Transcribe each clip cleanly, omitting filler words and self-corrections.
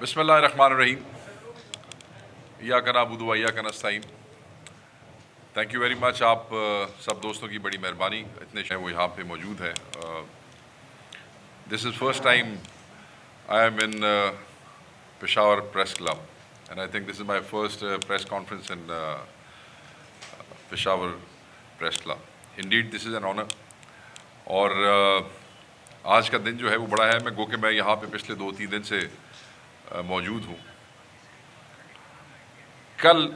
بسم اللہ الرحمن الرحیم ایاک نعبد و ایاک نستعین. Thank you very much. آپ سب دوستوں کی بڑی مہربانی, اتنے وہ یہاں پہ موجود ہیں. This is first time I am in Peshawar press club and I think this is my first press conference in Peshawar press club. Indeed this is an honour. اور آج کا دن جو ہے وہ بڑا ہے. گو کہ میں یہاں پہ پچھلے 2-3 دن سے موجود ہوں. کل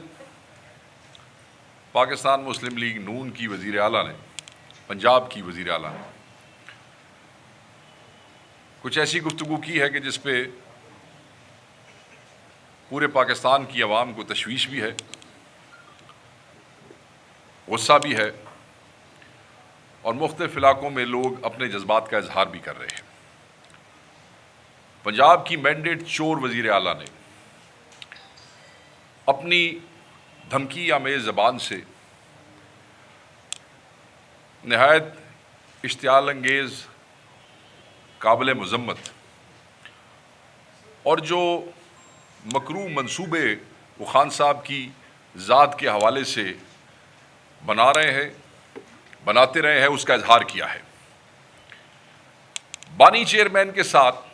پاکستان مسلم لیگ نون کی وزیر اعلیٰ نے, پنجاب کی وزیر اعلیٰ نے کچھ ایسی گفتگو کی ہے کہ جس پہ پورے پاکستان کی عوام کو تشویش بھی ہے, غصہ بھی ہے, اور مختلف علاقوں میں لوگ اپنے جذبات کا اظہار بھی کر رہے ہیں. پنجاب کی مینڈیٹ چور وزیر اعلیٰ نے اپنی دھمکی آمیز زبان سے نہایت اشتعال انگیز, قابل مذمت اور جو مکروہ منصوبے وہ خان صاحب کی ذات کے حوالے سے بناتے رہے ہیں, اس کا اظہار کیا ہے. بانی چیئرمین کے ساتھ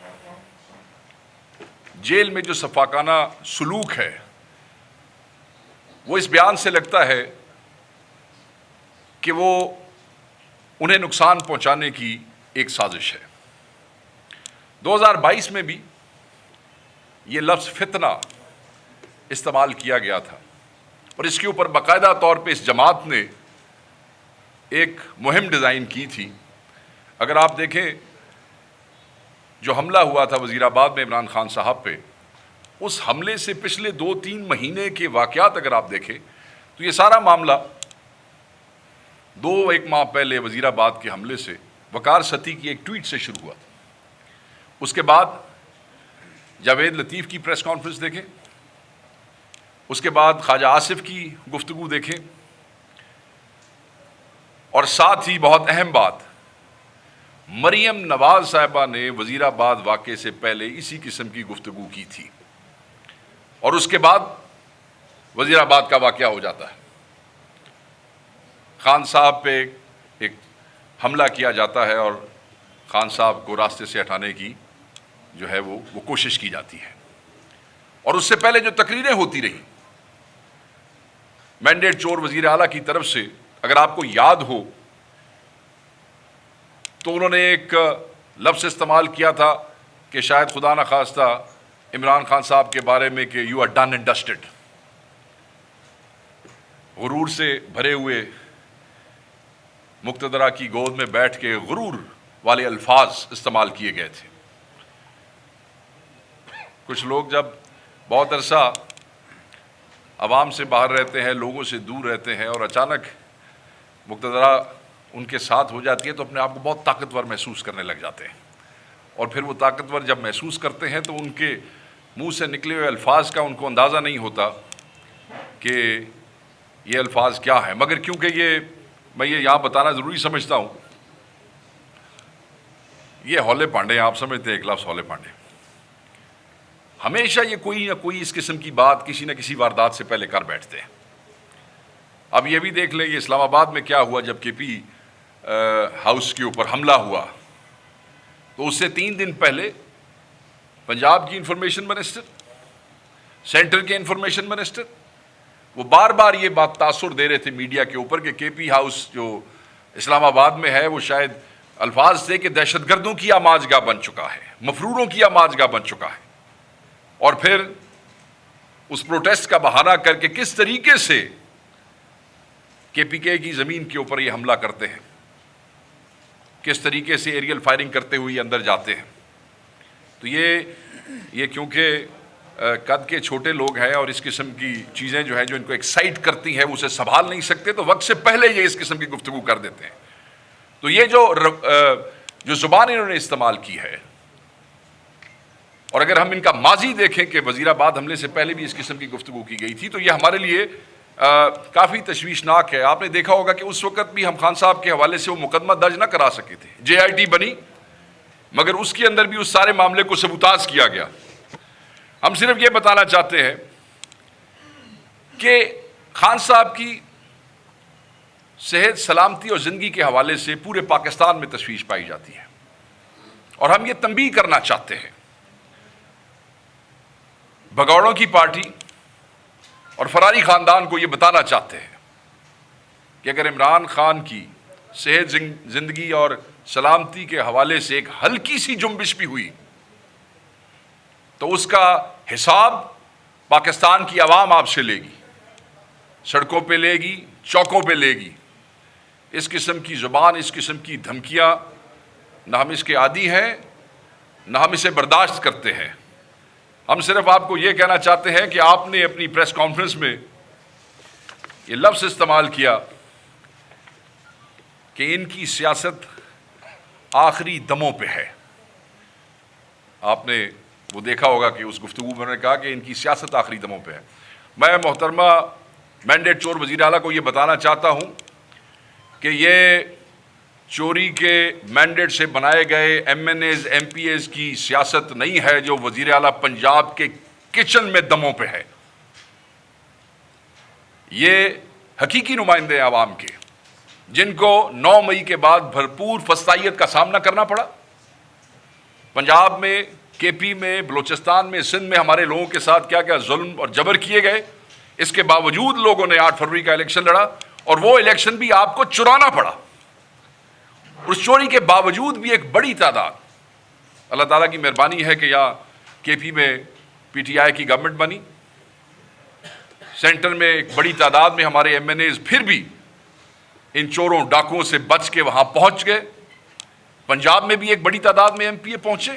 جیل میں جو سفاکانہ سلوک ہے وہ اس بیان سے لگتا ہے کہ وہ انہیں نقصان پہنچانے کی ایک سازش ہے. 2022 میں بھی یہ لفظ فتنہ استعمال کیا گیا تھا اور اس کے اوپر باقاعدہ طور پہ اس جماعت نے ایک مہم ڈیزائن کی تھی. اگر آپ دیکھیں جو حملہ ہوا تھا وزیر آباد میں عمران خان صاحب پہ, اس حملے سے پچھلے 2-3 مہینے کے واقعات اگر آپ دیکھیں تو یہ سارا معاملہ 2-1 ماہ پہلے وزیر آباد کے حملے سے وقار ستی کی ایک ٹویٹ سے شروع ہوا تھا. اس کے بعد جاوید لطیف کی پریس کانفرنس دیکھیں, اس کے بعد خواجہ آصف کی گفتگو دیکھیں, اور ساتھ ہی بہت اہم بات, مریم نواز صاحبہ نے وزیر آباد واقعے سے پہلے اسی قسم کی گفتگو کی تھی, اور اس کے بعد وزیر آباد کا واقعہ ہو جاتا ہے. خان صاحب پہ ایک حملہ کیا جاتا ہے اور خان صاحب کو راستے سے ہٹانے کی جو ہے وہ کوشش کی جاتی ہے. اور اس سے پہلے جو تقریریں ہوتی رہی مینڈیٹ چور وزیر اعلیٰ کی طرف سے, اگر آپ کو یاد ہو تو انہوں نے ایک لفظ استعمال کیا تھا کہ شاید خدا نخواستہ عمران خان صاحب کے بارے میں کہ یو آر ڈن اینڈ ڈسٹڈ. غرور سے بھرے ہوئے مقتدرہ کی گود میں بیٹھ کے غرور والے الفاظ استعمال کیے گئے تھے. کچھ لوگ جب بہت عرصہ عوام سے باہر رہتے ہیں, لوگوں سے دور رہتے ہیں, اور اچانک مقتدرہ ان کے ساتھ ہو جاتی ہے تو اپنے آپ کو بہت طاقتور محسوس کرنے لگ جاتے ہیں. اور پھر وہ طاقتور جب محسوس کرتے ہیں تو ان کے منہ سے نکلے ہوئے الفاظ کا ان کو اندازہ نہیں ہوتا کہ یہ الفاظ کیا ہیں. مگر کیونکہ میں یہ یہاں بتانا ضروری سمجھتا ہوں, یہ ہولے پانڈے, آپ سمجھتے ہیں ایک لفظ ہولے پانڈے, ہمیشہ یہ کوئی نہ کوئی اس قسم کی بات کسی نہ کسی واردات سے پہلے کر بیٹھتے ہیں. اب یہ بھی دیکھ لیں یہ اسلام آباد میں کیا ہوا جب کے پی ہاؤس کے اوپر حملہ ہوا, تو اس سے 3 دن پہلے پنجاب کی انفارمیشن منسٹر, سینٹر کے انفارمیشن منسٹر, وہ بار بار یہ بات تاثر دے رہے تھے میڈیا کے اوپر کہ کے پی ہاؤس جو اسلام آباد میں ہے وہ شاید الفاظ تھے کہ دہشت گردوں کی آماج گاہ بن چکا ہے, مفروروں کی آماج گاہ بن چکا ہے. اور پھر اس پروٹیسٹ کا بہانہ کر کے کس طریقے سے کے پی کے کی زمین کے اوپر یہ حملہ کرتے ہیں, کس طریقے سے ایریل فائرنگ کرتے ہوئے اندر جاتے ہیں. تو یہ کیونکہ قد کے چھوٹے لوگ ہیں اور اس قسم کی چیزیں جو ہیں جو ان کو ایکسائٹ کرتی ہیں وہ اسے سنبھال نہیں سکتے, تو وقت سے پہلے یہ اس قسم کی گفتگو کر دیتے ہیں. تو یہ جو زبان انہوں نے استعمال کی ہے, اور اگر ہم ان کا ماضی دیکھیں کہ وزیر آباد حملے سے پہلے بھی اس قسم کی گفتگو کی گئی تھی, تو یہ ہمارے لیے کافی تشویشناک ہے. آپ نے دیکھا ہوگا کہ اس وقت بھی ہم خان صاحب کے حوالے سے وہ مقدمہ درج نہ کرا سکے تھے. JIT بنی, مگر اس کے اندر بھی اس سارے معاملے کو سبوتاژ کیا گیا. ہم صرف یہ بتانا چاہتے ہیں کہ خان صاحب کی صحت، سلامتی اور زندگی کے حوالے سے پورے پاکستان میں تشویش پائی جاتی ہے، اور ہم یہ تنبیہ کرنا چاہتے ہیں بگوڑوں کی پارٹی اور فراری خاندان کو، یہ بتانا چاہتے ہیں کہ اگر عمران خان کی صحت، زندگی اور سلامتی کے حوالے سے ایک ہلکی سی جنبش بھی ہوئی تو اس کا حساب پاکستان کی عوام آپ سے لے گی، سڑکوں پہ لے گی، چوکوں پہ لے گی۔ اس قسم کی زبان، اس قسم کی دھمکیاں نہ ہم اس کے عادی ہیں، نہ ہم اسے برداشت کرتے ہیں۔ ہم صرف آپ کو یہ کہنا چاہتے ہیں کہ آپ نے اپنی پریس کانفرنس میں یہ لفظ استعمال کیا کہ ان کی سیاست آخری دموں پہ ہے۔ آپ نے وہ دیکھا ہوگا کہ اس گفتگو میں نے کہا کہ ان کی سیاست آخری دموں پہ ہے۔ میں محترمہ مینڈیٹ چور وزیر اعلیٰ کو یہ بتانا چاہتا ہوں کہ یہ چوری کے مینڈیٹ سے بنائے گئے M N As, M P As کی سیاست نہیں ہے جو وزیر اعلیٰ پنجاب کے کچن میں دموں پہ ہے۔ یہ حقیقی نمائندے عوام کے، جن کو 9 مئی کے بعد بھرپور فسطائیت کا سامنا کرنا پڑا۔ پنجاب میں، کے پی میں، بلوچستان میں، سندھ میں ہمارے لوگوں کے ساتھ کیا کیا ظلم اور جبر کیے گئے، اس کے باوجود لوگوں نے 8 فروری کا الیکشن لڑا، اور وہ الیکشن بھی آپ کو چرانا پڑا۔ اس چوری کے باوجود بھی ایک بڑی تعداد، اللہ تعالیٰ کی مہربانی ہے کہ یہاں کے پی میں پی ٹی آئی کی گورنمنٹ بنی، سینٹر میں ایک بڑی تعداد میں ہمارے ایم این ایز پھر بھی ان چوروں ڈاکوؤں سے بچ کے وہاں پہنچ گئے۔ پنجاب میں بھی ایک بڑی تعداد میں ایم پی اے پہنچے۔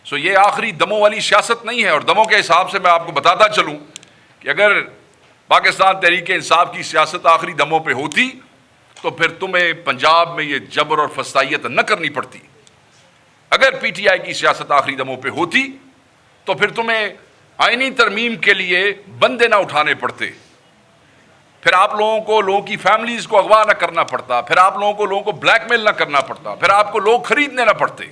سو یہ آخری دموں والی سیاست نہیں ہے، اور دموں کے حساب سے میں آپ کو بتاتا چلوں کہ اگر پاکستان تحریک انصاف کی سیاست آخری دموں پہ ہوتی تو پھر تمہیں پنجاب میں یہ جبر اور فسطائیت نہ کرنی پڑتی۔ اگر پی ٹی آئی کی سیاست آخری دموں پہ ہوتی تو پھر تمہیں آئینی ترمیم کے لیے بندے نہ اٹھانے پڑتے، پھر آپ لوگوں کو، لوگوں کی فیملیز کو اغوا نہ کرنا پڑتا، پھر آپ لوگوں کو بلیک میل نہ کرنا پڑتا، پھر آپ کو لوگ خریدنے نہ پڑتے،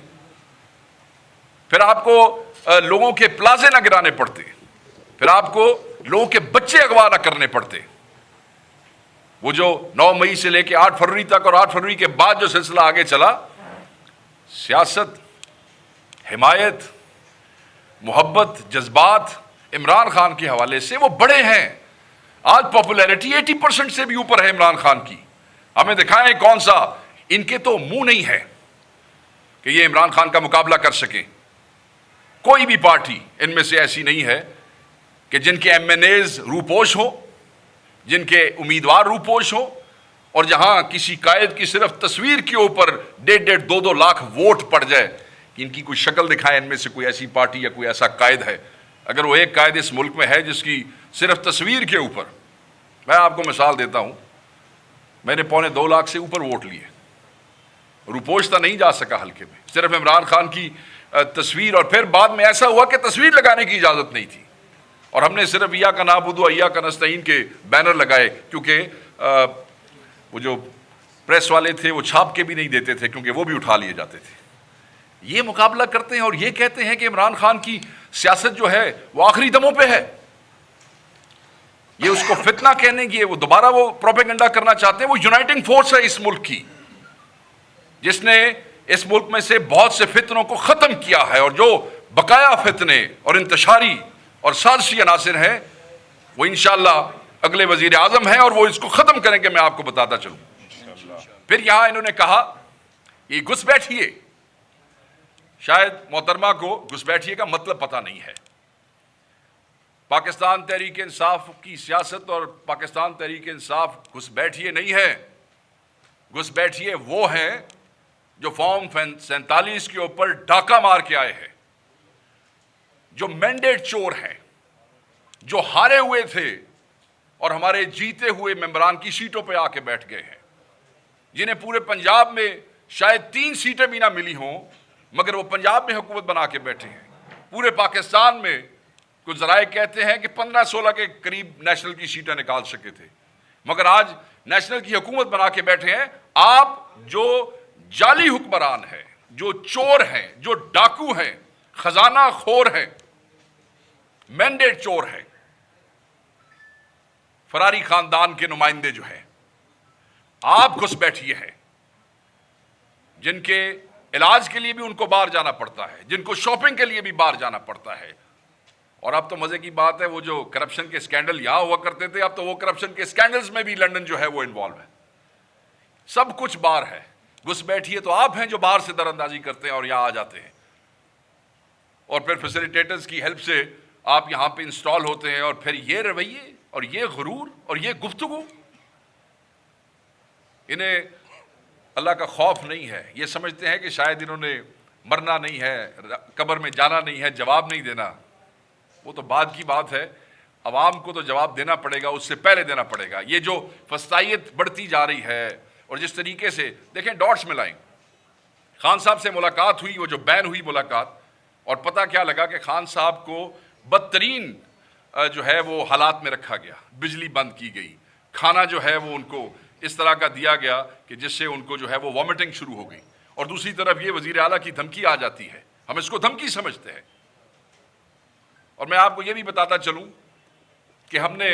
پھر آپ کو لوگوں کے پلازے نہ گرانے پڑتے، پھر آپ کو لوگوں کے بچے اغوا نہ کرنے پڑتے۔ وہ جو 9 مئی سے لے کے 8 فروری تک اور 8 فروری کے بعد جو سلسلہ آگے چلا، سیاست، حمایت، محبت، جذبات عمران خان کے حوالے سے وہ بڑے ہیں۔ آج پاپولیرٹی 80% سے بھی اوپر ہے عمران خان کی۔ ہمیں دکھائیں کون سا، ان کے تو منہ نہیں ہے کہ یہ عمران خان کا مقابلہ کر سکیں۔ کوئی بھی پارٹی ان میں سے ایسی نہیں ہے کہ جن کے ایم این ایز روپوش ہوں، جن کے امیدوار روپوش ہوں، اور جہاں کسی قائد کی صرف تصویر کے اوپر 1.5 2 لاکھ ووٹ پڑ جائے کہ ان کی کوئی شکل دکھائے ان میں سے کوئی ایسی پارٹی یا کوئی ایسا قائد ہے۔ اگر وہ ایک قائد اس ملک میں ہے جس کی صرف تصویر کے اوپر، میں آپ کو مثال دیتا ہوں، میں نے 2.25 لاکھ سے اوپر ووٹ لیے، روپوشتا نہیں جا سکا حلقے میں، صرف عمران خان کی تصویر، اور پھر بعد میں ایسا ہوا کہ تصویر لگانے کی اجازت نہیں تھی، اور ہم نے صرف ایاک نعبد و ایاک نستعین کے بینر لگائے، کیونکہ وہ جو پریس والے تھے وہ چھاپ کے بھی نہیں دیتے تھے کیونکہ وہ بھی اٹھا لیے جاتے تھے۔ یہ مقابلہ کرتے ہیں اور یہ کہتے ہیں کہ عمران خان کی سیاست جو ہے وہ آخری دموں پہ ہے۔ یہ اس کو فتنہ کہنے کی، وہ دوبارہ وہ پروپیگنڈا کرنا چاہتے ہیں۔ وہ یونائٹنگ فورس ہے اس ملک کی، جس نے اس ملک میں سے بہت سے فتنوں کو ختم کیا ہے، اور جو بقایا فتنے اور انتشاری اور سازشی عناصر ہیں وہ انشاءاللہ اگلے وزیر اعظم ہیں، اور وہ اس کو ختم کریں گے۔ میں آپ کو بتاتا چلوں، پھر یہاں انہوں نے کہا یہ گھس بیٹھیے، شاید محترمہ کو گھس بیٹھیے کا مطلب پتہ نہیں ہے۔ پاکستان تحریک انصاف کی سیاست اور پاکستان تحریک انصاف گھس بیٹھیے نہیں ہے، گھس بیٹھیے وہ ہیں جو فارم 47 کے اوپر ڈاکہ مار کے آئے ہیں، جو مینڈیٹ چور ہیں، جو ہارے ہوئے تھے اور ہمارے جیتے ہوئے ممبران کی سیٹوں پہ آ کے بیٹھ گئے ہیں، جنہیں پورے پنجاب میں شاید 3 سیٹیں بھی نہ ملی ہوں، مگر وہ پنجاب میں حکومت بنا کے بیٹھے ہیں۔ پورے پاکستان میں کچھ ذرائع کہتے ہیں کہ 15-16 کے قریب نیشنل کی سیٹیں نکال سکے تھے، مگر آج نیشنل کی حکومت بنا کے بیٹھے ہیں۔ آپ جو جعلی حکمران ہیں، جو چور ہیں، جو ڈاکو ہیں، خزانہ خور ہیں، مینڈیٹ چور ہے، فراری خاندان کے نمائندے جو ہیں، آپ گھس بیٹھیے ہیں، جن کے علاج کے لیے بھی ان کو باہر جانا پڑتا ہے، جن کو شاپنگ کے لیے بھی باہر جانا پڑتا ہے۔ اور اب تو مزے کی بات ہے، وہ جو کرپشن کے سکینڈل یہاں ہوا کرتے تھے، اب تو وہ کرپشن کے سکینڈلز میں بھی لندن جو ہے وہ انوالو ہے، سب کچھ باہر ہے۔ گھس بیٹھیے تو آپ ہیں جو باہر سے در اندازی کرتے ہیں اور یہاں آ جاتے ہیں، اور پھر فیسیلیٹیٹرز کی ہیلپ سے آپ یہاں پہ انسٹال ہوتے ہیں، اور پھر یہ رویے اور یہ غرور اور یہ گفتگو، انہیں اللہ کا خوف نہیں ہے۔ یہ سمجھتے ہیں کہ شاید انہوں نے مرنا نہیں ہے، قبر میں جانا نہیں ہے، جواب نہیں دینا۔ وہ تو بعد کی بات ہے، عوام کو تو جواب دینا پڑے گا، اس سے پہلے دینا پڑے گا۔ یہ جو فسطائیت بڑھتی جا رہی ہے، اور جس طریقے سے دیکھیں ڈاٹس ملائیں، خان صاحب سے ملاقات ہوئی، وہ جو بین ہوئی ملاقات، اور پتہ کیا لگا کہ خان صاحب کو بدترین جو ہے وہ حالات میں رکھا گیا، بجلی بند کی گئی، کھانا جو ہے وہ ان کو اس طرح کا دیا گیا کہ جس سے ان کو جو ہے وہ وامٹنگ شروع ہو گئی، اور دوسری طرف یہ وزیر اعلیٰ کی دھمکی آ جاتی ہے۔ ہم اس کو دھمکی سمجھتے ہیں۔ اور میں آپ کو یہ بھی بتاتا چلوں کہ ہم نے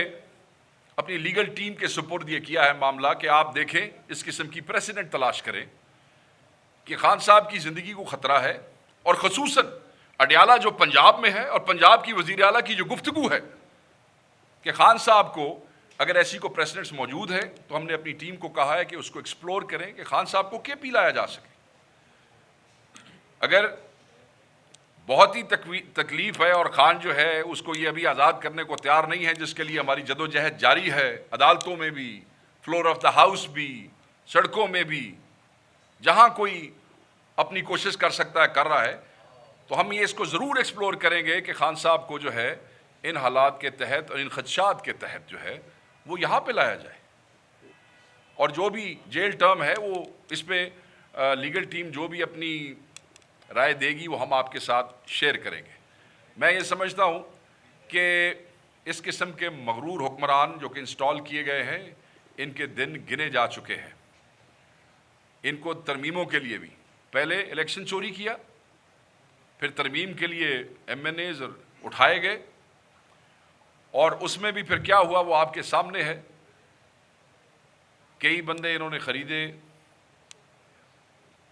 اپنی لیگل ٹیم کے سپرد یہ کیا ہے معاملہ کہ آپ دیکھیں، اس قسم کی پریسیڈنٹ تلاش کریں کہ خان صاحب کی زندگی کو خطرہ ہے، اور خصوصاً اڈیالہ جو پنجاب میں ہے، اور پنجاب کی وزیر اعلیٰ کی جو گفتگو ہے کہ خان صاحب کو اگر ایسی کو پریسیڈنٹس موجود ہے تو ہم نے اپنی ٹیم کو کہا ہے کہ اس کو ایکسپلور کریں کہ خان صاحب کو کے پی لایا جا سکے۔ اگر بہت ہی تکلیف ہے اور خان جو ہے اس کو یہ ابھی آزاد کرنے کو تیار نہیں ہے، جس کے لیے ہماری جدوجہد جاری ہے، عدالتوں میں بھی، فلور آف دا ہاؤس بھی، سڑکوں میں بھی، جہاں کوئی اپنی کوشش کر سکتا ہے کر رہا ہے، تو ہم یہ اس کو ضرور ایکسپلور کریں گے کہ خان صاحب کو جو ہے ان حالات کے تحت اور ان خدشات کے تحت جو ہے وہ یہاں پہ لایا جائے، اور جو بھی جیل ٹرم ہے وہ اس پہ لیگل ٹیم جو بھی اپنی رائے دے گی وہ ہم آپ کے ساتھ شیئر کریں گے۔ میں یہ سمجھتا ہوں کہ اس قسم کے مغرور حکمران جو کہ انسٹال کیے گئے ہیں، ان کے دن گنے جا چکے ہیں۔ ان کو ترمیموں کے لیے بھی پہلے الیکشن چوری کیا، پھر ترمیم کے لیے ایم این ایز اٹھائے گئے، اور اس میں بھی پھر کیا ہوا وہ آپ کے سامنے ہے۔ کئی بندے انہوں نے خریدے،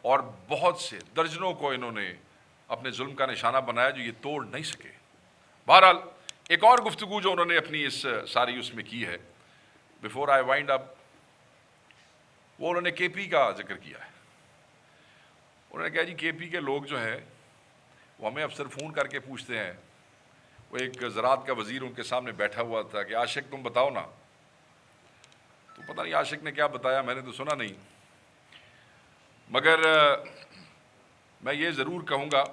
اور بہت سے درجنوں کو انہوں نے اپنے ظلم کا نشانہ بنایا جو یہ توڑ نہیں سکے۔ بہرحال ایک اور گفتگو جو انہوں نے اپنی اس ساری اس میں کی ہے، بیفور آئی وائنڈ اپ، وہ انہوں نے کے پی کا ذکر کیا ہے۔ انہوں نے کہا جی کے پی کے لوگ جو ہیں وہ ہمیں افسر فون کر کے پوچھتے ہیں، وہ ایک زراعت کا وزیر ان کے سامنے بیٹھا ہوا تھا کہ عاشق تم بتاؤ نا، تو پتہ نہیں عاشق نے کیا بتایا، میں نے تو سنا نہیں، مگر میں یہ ضرور کہوں گا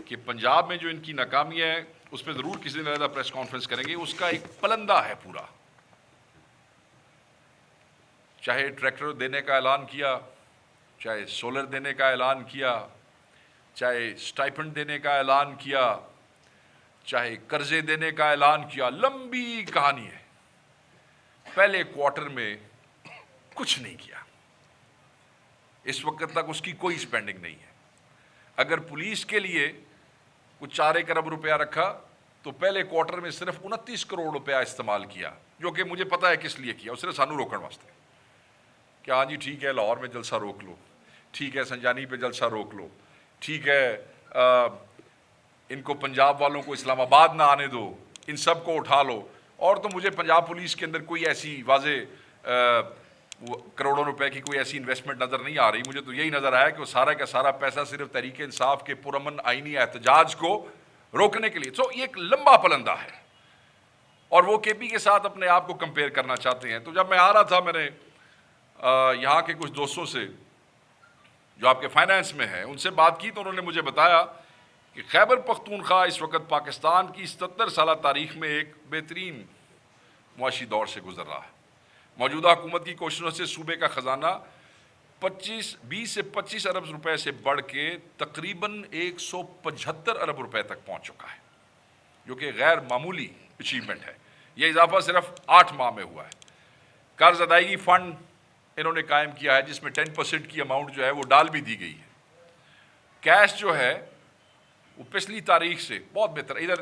کہ پنجاب میں جو ان کی ناکامی ہے اس پہ ضرور کسی دن علیحدہ پریس کانفرنس کریں گے۔ اس کا ایک پلندہ ہے پورا، چاہے ٹریکٹر دینے کا اعلان کیا، چاہے سولر دینے کا اعلان کیا، چاہے سٹائپنڈ دینے کا اعلان کیا، چاہے قرضے دینے کا اعلان کیا، لمبی کہانی ہے۔ پہلے کوارٹر میں کچھ نہیں کیا، اس وقت تک اس کی کوئی سپینڈنگ نہیں ہے۔ اگر پولیس کے لیے کچھ 4 ارب روپیہ رکھا تو پہلے کوارٹر میں صرف 29 کروڑ روپیہ استعمال کیا، جو کہ مجھے پتا ہے کس لیے کیا، اس نے سانو روکن واسطے کہ ہاں جی ٹھیک ہے لاہور میں جلسہ روک لو، ٹھیک ہے سنجانی پہ جلسہ روک لو، ٹھیک ہے ان کو پنجاب والوں کو اسلام آباد نہ آنے دو، ان سب کو اٹھا لو۔ اور تو مجھے پنجاب پولیس کے اندر کوئی ایسی واضح کروڑوں روپے کی کوئی ایسی انویسٹمنٹ نظر نہیں آ رہی۔ مجھے تو یہی نظر آیا کہ وہ سارا کا سارا پیسہ صرف تحریک انصاف کے پرامن آئینی احتجاج کو روکنے کے لیے۔ یہ ایک لمبا پلندہ ہے، اور وہ کے پی کے ساتھ اپنے آپ کو کمپیئر کرنا چاہتے ہیں۔ تو جب میں آ رہا تھا، میں نے یہاں کے کچھ دوستوں سے جو آپ کے فائنانس میں ہیں ان سے بات کی، تو انہوں نے مجھے بتایا کہ خیبر پختونخوا اس وقت پاکستان کی 77 سالہ تاریخ میں ایک بہترین معاشی دور سے گزر رہا ہے۔ موجودہ حکومت کی کوششوں سے صوبے کا خزانہ 20 سے 25 ارب روپے سے بڑھ کے تقریباً 175 ارب روپے تک پہنچ چکا ہے، جو کہ غیر معمولی اچیومنٹ ہے۔ یہ اضافہ صرف 8 ماہ میں ہوا ہے۔ قرض ادائیگی فنڈ انہوں نے قائم کیا ہے، جس میں 10% کی اماؤنٹ جو ہے وہ ڈال بھی دی گئی ہے۔ کیش جو ہے وہ پچھلی تاریخ سے بہت بہتر، ادھر